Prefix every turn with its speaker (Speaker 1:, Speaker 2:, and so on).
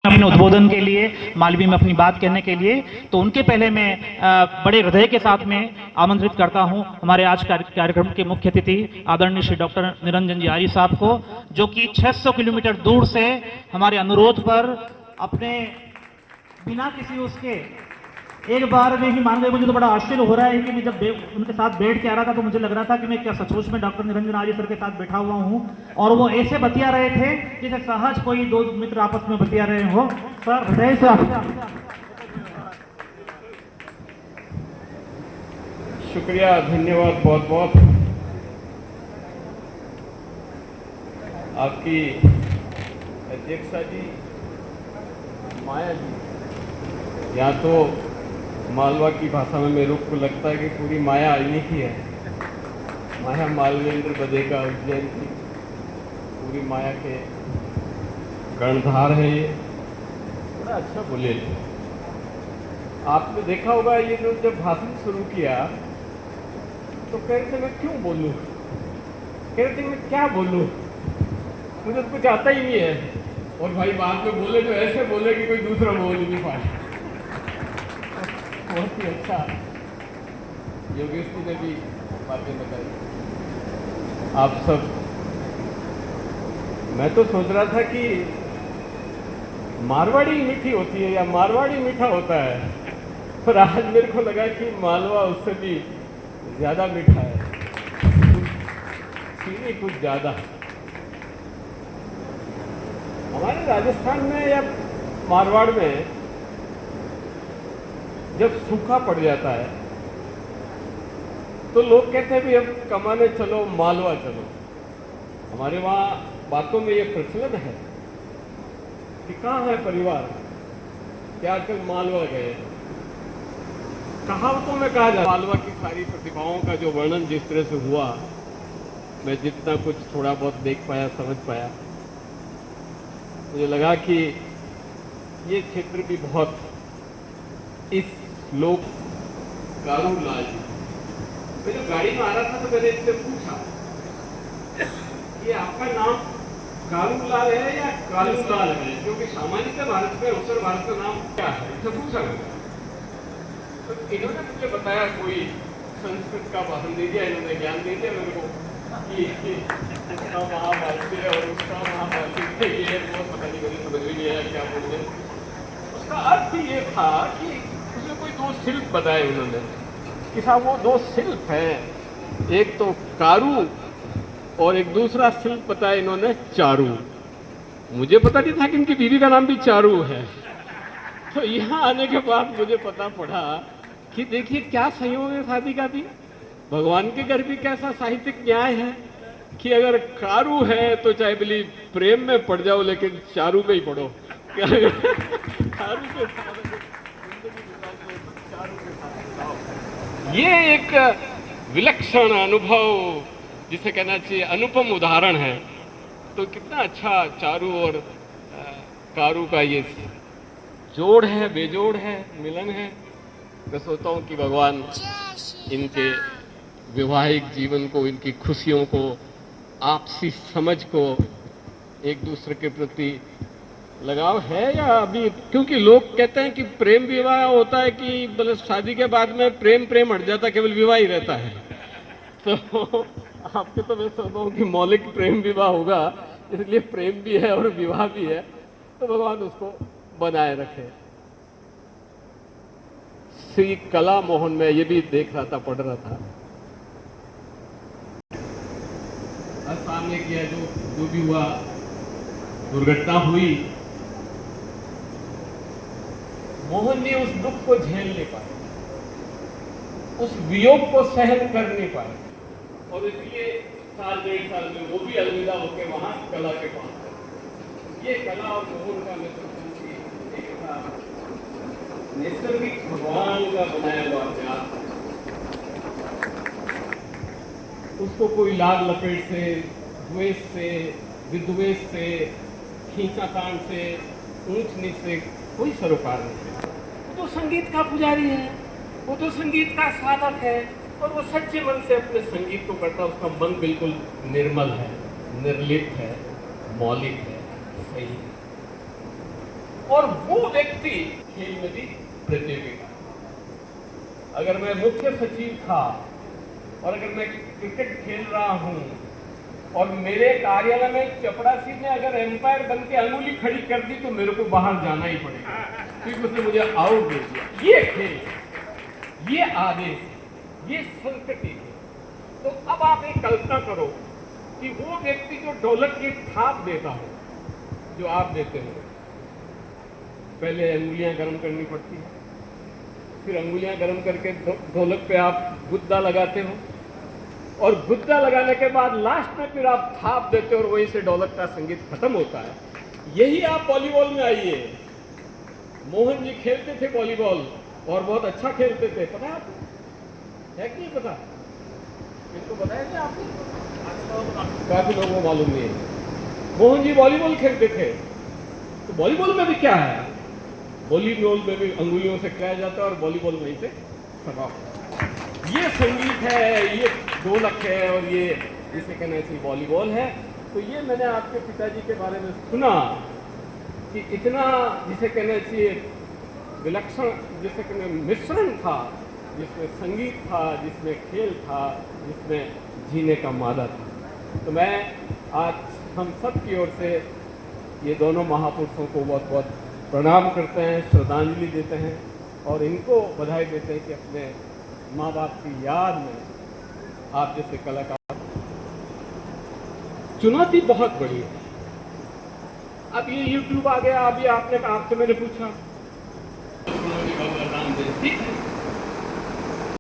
Speaker 1: अपने उद्बोधन के लिए, मालवी में अपनी बात कहने के लिए, तो उनके पहले मैं बड़े हृदय के साथ में आमंत्रित करता हूं हमारे आज कार्यक्रम के मुख्य अतिथि आदरणीय श्री डॉक्टर निरंजन जी आर्य साहब को, जो कि 600 किलोमीटर दूर से हमारे अनुरोध पर अपने बिना किसी उसके एक बार में ही मान गए। मुझे तो बड़ा आश्चर्य हो रहा है कि मैं जब उनके साथ बैठ के आ रहा था तो मुझे लग रहा था कि मैं क्या सचमुच में डॉक्टर निरंजन आर्य सर के साथ बैठा हुआ हूं, और वो ऐसे बतिया रहे थे जैसे सहज कोई दो मित्र आपस में बतिया रहे हो। सर हृदय से
Speaker 2: शुक्रिया, धन्यवाद बहुत बहुत। आपकी अध्यक्षा जी, माया जी, या तो मालवा की भाषा में मेरे को लगता है कि पूरी माया इन्हीं की है। माया मालवेंद्र बदे का उज्जैन की पूरी माया के कर्णधार है ये। बड़ा अच्छा बोले। आपने देखा होगा ये जो जब भाषण शुरू किया तो कह रहे थे मैं क्यों बोलूं, कह रहे थे मैं क्या बोलूं, मुझे तो कुछ आता ही नहीं है। और भाई बाद में बोले तो ऐसे बोले कि कोई दूसरा बोल ही नहीं पाए। बहुत ही अच्छा योगेश जी ने भी बातें बताई। आप सब, मैं तो सोच रहा था कि मारवाड़ी मीठी होती है या मारवाड़ी मीठा होता है, पर आज मेरे को लगा कि मालवा उससे भी ज्यादा मीठा है, चीनी कुछ ज्यादा। हमारे राजस्थान में या मारवाड़ में जब सूखा पड़ जाता है तो लोग कहते हैं भी अब कमाने चलो, मालवा चलो। हमारे वहाँ बातों में ये प्रचलन है कि कहाँ है परिवार, क्या आजकल मालवा गए। कहावतों में कहा जाता है मालवा की सारी प्रतिभाओं का जो वर्णन जिस तरह से हुआ, मैं जितना कुछ थोड़ा बहुत देख पाया, समझ पाया, मुझे लगा कि ये क्षेत्र भी बहुत इस लोग कारू लाल जी। मैं जब गाड़ी में आ रहा था तो मैंने इससे पूछा कि आपका नाम कारू लाल है या कालू लाल है, क्योंकि सामान्यतः भारत में उत्तर भारत का नाम क्या है, इससे पूछा मैंने। तो इन्होंने मुझे बताया, कोई संस्कृत का भाषण दे दिया, इन्होंने ज्ञान दे दिया मेरे को कि उसका महाभारती है और उसका महाभारती है, ये बहुत पता नहीं, मुझे समझ नहीं आया क्या बोल रहे। उसका अर्थ ये था कि उसमें कोई दो शिल्प बताए उन्होंने कि साहब वो दो शिल्प हैं, एक तो कारू और एक दूसरा शिल्प बताया इन्होंने चारू। मुझे पता नहीं था कि इनकी बीवी का नाम भी चारू है। तो यहाँ आने के बाद मुझे पता पड़ा कि देखिए क्या संयोग है शादी का भी। भगवान के घर भी कैसा साहित्यिक न्याय है कि अगर कारू है तो चाहे बोली प्रेम में पड़ जाओ, लेकिन चारू में ही पड़ो। ये एक विलक्षण अनुभव, जिसे कहना चाहिए अनुपम उदाहरण है। तो कितना अच्छा चारू और कारू का ये जोड़ है, बेजोड़ है, मिलन है। मैं सोचता हूँ कि भगवान इनके वैवाहिक जीवन को, इनकी खुशियों को, आपसी समझ को, एक दूसरे के प्रति लगाव है या अभी, क्योंकि लोग कहते हैं कि प्रेम विवाह होता है कि मतलब शादी के बाद में प्रेम हट जाता है, केवल विवाह ही रहता है। तो आपके तो मैं सोचता हूँ कि मौलिक प्रेम विवाह होगा, इसलिए प्रेम भी है और विवाह भी है, तो भगवान उसको बनाए रखे। श्री कला मोहन में ये भी देख रहा था, पढ़ रहा था, असम में किया जो भी हुआ, दुर्घटना हुई, मोहन जी उस दुख को झेल नहीं पाए, उस वियोग को सहन कर नहीं पाए, और इसलिए साल डेढ़ साल में वो भी अलविदा होकर वहां कला के पास। ये कला और मोहन का नैसर्गिक भगवान का बनाया हुआ प्यार, उसको कोई लाल लपेट से, द्वेष से, विद्वेष से, खींचातान से, ऊंच नीच से कोई सरोकार नहीं है। वो तो संगीत का पुजारी है, वो तो संगीत का साधक है, और वो सच्चे मन से अपने संगीत को करता है। उसका मन बिल्कुल निर्मल है, निर्लिप्त है, मौलिक है, सही है। और वो व्यक्ति खेल में भी प्रतियोगी था। अगर मैं मुख्य सचिव था और अगर मैं क्रिकेट खेल रहा हूं और मेरे कार्यालय में चपरासी ने अगर एम्पायर बन के अंगुली खड़ी कर दी तो मेरे को बाहर जाना ही पड़ेगा, क्योंकि उसने मुझे आउट दे दिया। ये खेल, ये आदेश, ये संस्कृति है। तो अब आप एक कल्पना करो कि वो व्यक्ति जो ढोलक की थाप देता हो, जो आप देते हो, पहले अंगुलियां गर्म करनी पड़ती है, फिर अंगुलियां गर्म करके ढोलक पे आप गुद्दा लगाते हो, और गुद्दा लगाने के बाद लास्ट में फिर आप थाप देते हो और वहीं से ढोलक का संगीत खत्म होता है। यही आप वॉलीबॉल में आइए। मोहन जी खेलते थे वॉलीबॉल और बहुत अच्छा खेलते थे, पता है आपको? है कि नहीं पता? इनको बताया क्या आपको? काफी लोगों को मालूम नहीं है। मोहन जी वॉलीबॉल खेलते थे, तो वॉलीबॉल में भी क्या है? वॉलीबॉल में भी अंगुलियों से खाया जाता है और वॉलीबॉल में से समाप्त। ये संगीत है, ये ढोलक है और ये जिसे कहना चाहिए वॉलीबॉल है। तो ये मैंने आपके पिताजी के बारे में सुना कि इतना जिसे कहना चाहिए विलक्षण, जिसे कहना मिश्रण था, जिसमें संगीत था, जिसमें खेल था, जिसमें जीने का मादा था। तो मैं आज हम सब की ओर से ये दोनों महापुरुषों को बहुत बहुत प्रणाम करते हैं, श्रद्धांजलि देते हैं और इनको बधाई देते हैं कि अपने माँ बाप की याद में आप जैसे कलाकार। चुनौती बहुत बड़ी है। अब ये YouTube आ गया, अभी आपने आपसे मैंने पूछा ठीक है,